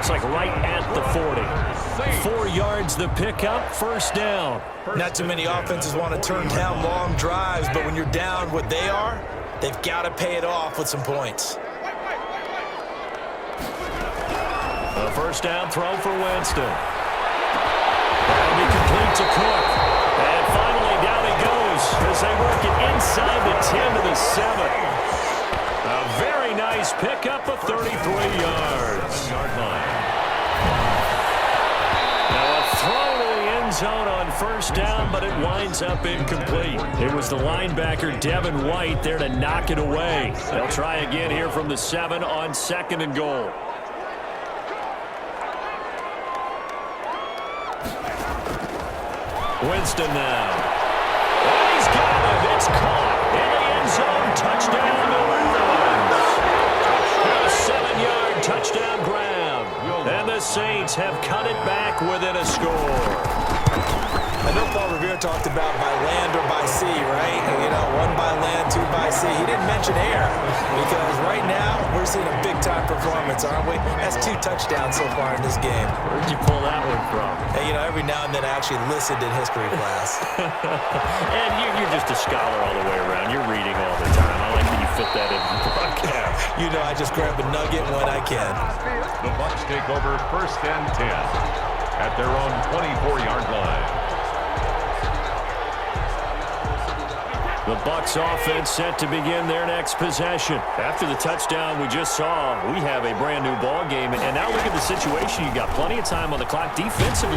Looks like right at the 40. 4 yards the pickup, first down. Not too many offenses want to turn down long drives, but when you're down what they are, they've got to pay it off with some points. A first down throw for Winston. And he completes to Cook. And finally down he goes as they work it inside the 10 to the 7. A very nice pickup of 33 yards. Now a throw to the end zone on first down, but it winds up incomplete. It was the linebacker Devin White there to knock it away. They'll try again here from the 7 on 2nd and goal. Winston now. And he's got it. It's caught in the end zone. Touchdown, New Orleans. A 7-yard touchdown grab. And the Saints have cut it back within a score. I know Paul Revere talked about by land or by sea, right? And, you know, 1 by land, 2 by sea. He didn't mention air because right now we're seeing a big-time performance, aren't we? That's 2 touchdowns so far in this game. Where'd you pull that one from? Hey, you know, every now and then I actually listened in history class. And you're just a scholar all the way around. You're reading all the time. I like that you fit that in the broadcast. You know, I just grab a nugget when I can. The Bucs take over 1st and 10 at their own 24-yard line. The Bucs offense set to begin their next possession. After the touchdown we just saw, we have a brand new ball game. And now look at the situation. You got plenty of time on the clock. Defensively,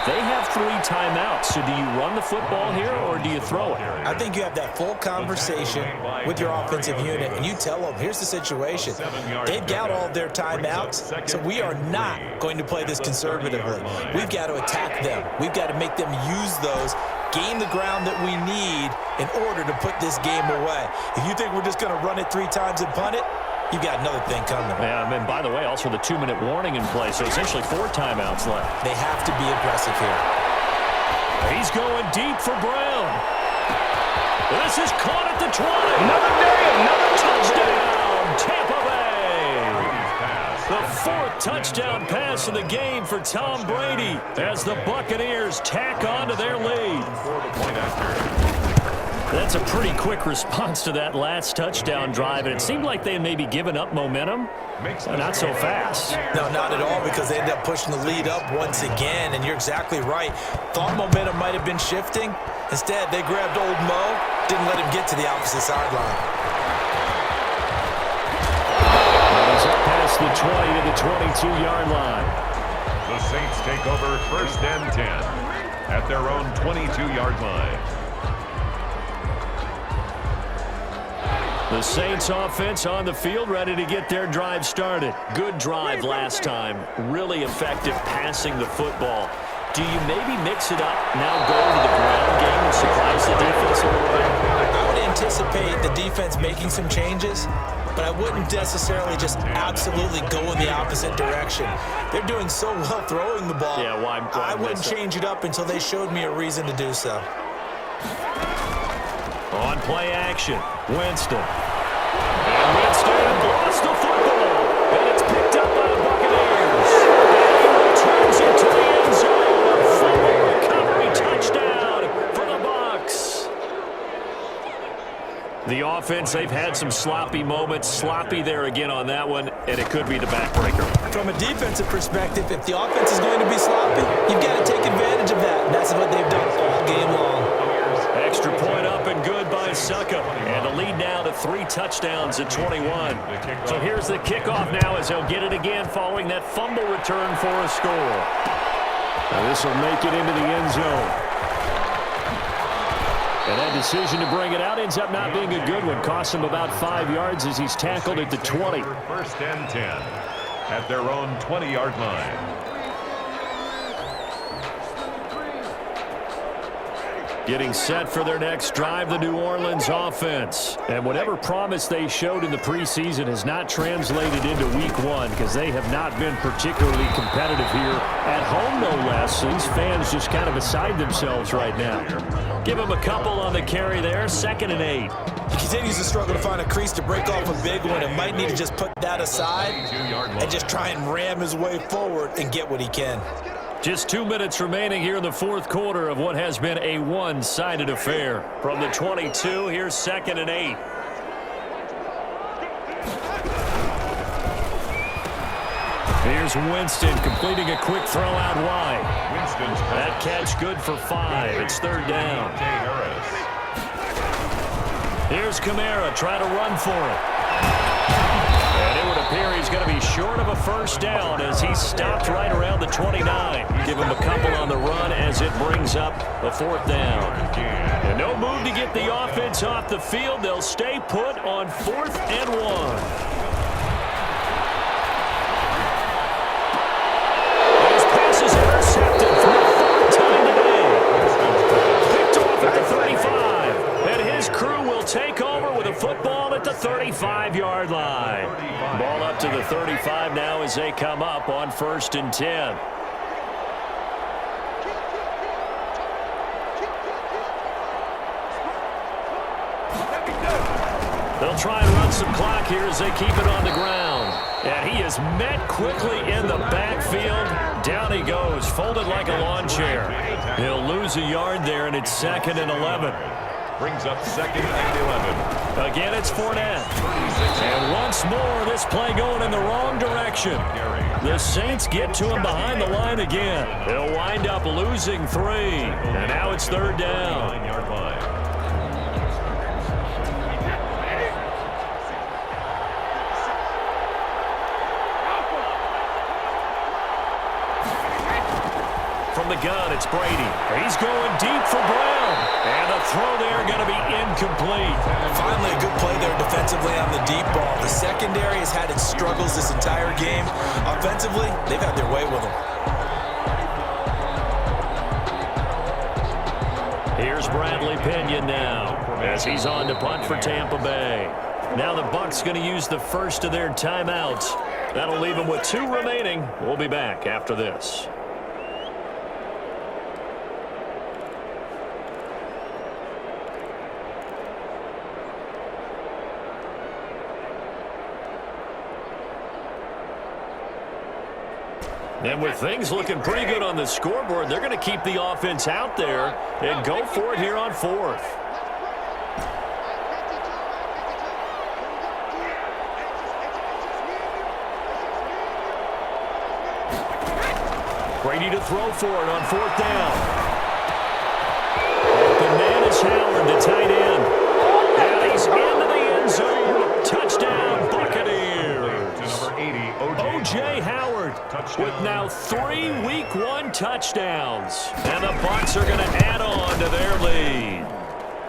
they have 3 timeouts. So do you run the football here or do you throw it? I think you have that full conversation with your offensive unit, and you tell them, here's the situation. They've got all their timeouts, so we are not going to play this conservatively. We've got to attack them. We've got to make them use those, gain the ground that we need in order to put this game away. If you think we're just going to run it 3 times and punt it, you've got another thing coming. Yeah, and by the way, also the 2-minute warning in play, so essentially 4 timeouts left. They have to be aggressive here. He's going deep for Brown. This is caught at the 20. Another day, another Touchdown, Tampa Bay. The 4th touchdown pass of the game for Tom Brady as the Buccaneers tack on to their lead. That's a pretty quick response to that last touchdown drive, and it seemed like they had maybe given up momentum. Not so fast. No, not at all, because they ended up pushing the lead up once again, and you're exactly right. Thought momentum might have been shifting. Instead, they grabbed old Mo, didn't let him get to the opposite sideline. He's up past the 20 to the 22-yard line. The Saints take over 1st and 10 at their own 22-yard line. The Saints offense on the field, ready to get their drive started. Good drive last time. Really effective passing the football. Do you maybe mix it up, now go to the ground game and surprise the defense a little bit? I would anticipate the defense making some changes, but I wouldn't necessarily just absolutely go in the opposite direction. They're doing so well throwing the ball. Yeah, why I wouldn't change it up until they showed me a reason to do so. On play action, Winston. And Winston lost the football. And it's picked up by the Buccaneers. And he returns it to the end zone. A fumble recovery touchdown for the Bucs. The offense, they've had some sloppy moments. Sloppy there again on that one, and it could be the backbreaker. From a defensive perspective, if the offense is going to be sloppy, you've got to take advantage of that. And that's what they've done all game long. Extra point up and good by Suckup. And the lead now to 3 touchdowns at 21. So here's the kickoff now as they'll get it again following that fumble return for a score. Now this will make it into the end zone. And that decision to bring it out ends up not being a good one. Costs him about 5 yards as he's tackled at the 20. 1st and 10 at their own 20-yard line. Getting set for their next drive, the New Orleans offense. And whatever promise they showed in the preseason has not translated into week 1 because they have not been particularly competitive here at home, no less. So these fans just kind of beside themselves right now. Give them a couple on the carry there, 2nd and 8. He continues to struggle to find a crease to break off a big one and might need to just put that aside and just try and ram his way forward and get what he can. Just 2 minutes remaining here in the fourth quarter of what has been a one-sided affair. From the 22, here's 2nd and 8. Here's Winston completing a quick throw out wide. That catch good for 5. It's 3rd down. Here's Kamara trying to run for it. And it would appear he's going to be short of a first down as he stopped right around the 29. Give him a couple on the run as it brings up a 4th down. And no move to get the offense off the field. They'll stay put on 4th and 1. Intercepted for the 3rd time today. Picked off at the 35. And his crew will take over with a football at the 35-yard line. Ball up to the 35 now as they come up on 1st and 10. They'll try and run some clock here as they keep it on the ground. And he is met quickly in the backfield. Down he goes, folded like a lawn chair. He'll lose a yard there, and it's 2nd and 11. Brings up 2nd and 11. Again, it's Fournette. And once more, this play going in the wrong direction. The Saints get to him behind the line again. They'll wind up losing 3. And now it's 3rd down. 9-yard line. From the gun, it's Brady. He's going deep for Brown. And the throw there going to be incomplete. Finally, a good play there defensively on the deep ball. The secondary has had its struggles this entire game. Offensively, they've had their way with them. Here's Bradley Pinion now as he's on to punt for Tampa Bay. Now the Bucs going to use the first of their timeouts. That'll leave them with 2 remaining. We'll be back after this. And with things looking pretty good on the scoreboard, they're going to keep the offense out there and go for it here on 4th. Brady to throw for it on 4th down. Open man is Howard, the tight end. And he's into the end zone. Touchdown, Buccaneers. Number 80, O.J. Howard with now 3 Week 1 touchdowns. And the Bucs are going to add on to their lead.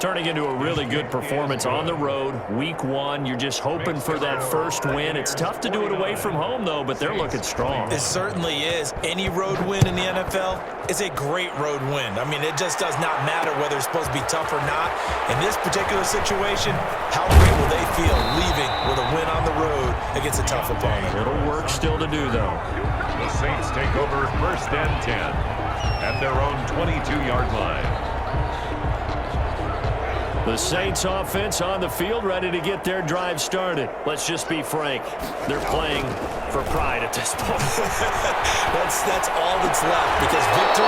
Turning into a really good performance on the road. Week 1, you're just hoping for that first win. It's tough to do it away from home, though, but they're looking strong. It certainly is. Any road win in the NFL is a great road win. I mean, it just does not matter whether it's supposed to be tough or not. In this particular situation, how great will they feel leaving with a win on the road against a tough opponent? It'll work still to do, though. The Saints take over 1st and 10 at their own 22-yard line. The Saints offense on the field, ready to get their drive started. Let's just be frank. They're playing for pride at this point. That's all that's left, because victory,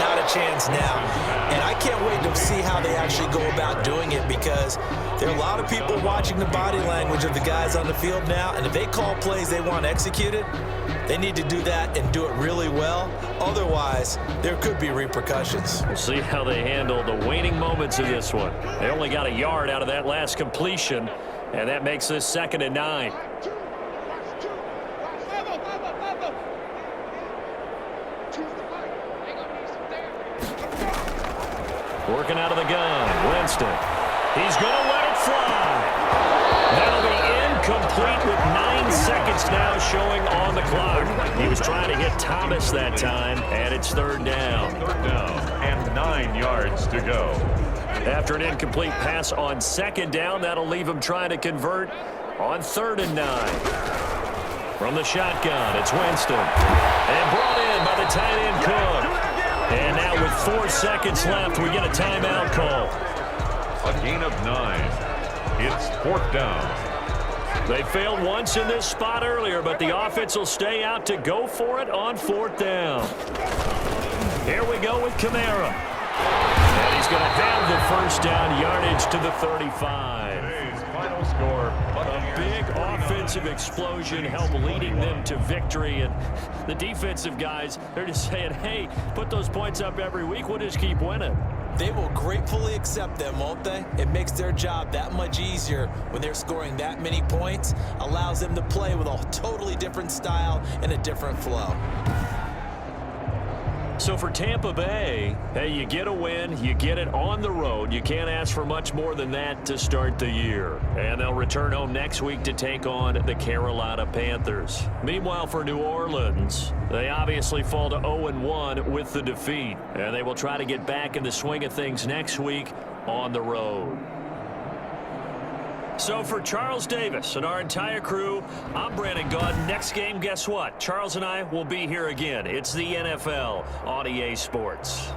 not a chance now. And I can't wait to see how they actually go about doing it, because there are a lot of people watching the body language of the guys on the field now, and if they call plays they want executed, they need to do that and do it really well. Otherwise, there could be repercussions. We'll see how they handle the waning moments of this one. They only got a yard out of that last completion, and that makes this 2nd and 9. Working out of the gun, Winston. He's going to let it fly. That'll be incomplete with 9 seconds now showing on the clock. He was trying to hit Thomas that time, and it's 3rd down. 3rd down and 9 yards to go. After an incomplete pass on 2nd down, that'll leave him trying to convert on 3rd and 9. From the shotgun, it's Winston. And brought in by the tight end Cook. And now with 4 seconds left, we get a timeout call. A gain of 9. It's 4th down. They failed once in this spot earlier, but the offense will stay out to go for it on 4th down. Here we go with Kamara. And he's going to have the first down yardage to the 35. Today's final score. A big offensive explosion helped leading them to victory. And the defensive guys, they're just saying, hey, put those points up every week. We'll just keep winning. They will gratefully accept them, won't they? It makes their job that much easier when they're scoring that many points. Allows them to play with a totally different style and a different flow. So for Tampa Bay, hey, you get a win, you get it on the road. You can't ask for much more than that to start the year. And they'll return home next week to take on the Carolina Panthers. Meanwhile, for New Orleans, they obviously fall to 0-1 with the defeat. And they will try to get back in the swing of things next week on the road. So for Charles Davis and our entire crew, I'm Brandon Gaud. Next game, guess what? Charles and I will be here again. It's the NFL on EA Sports.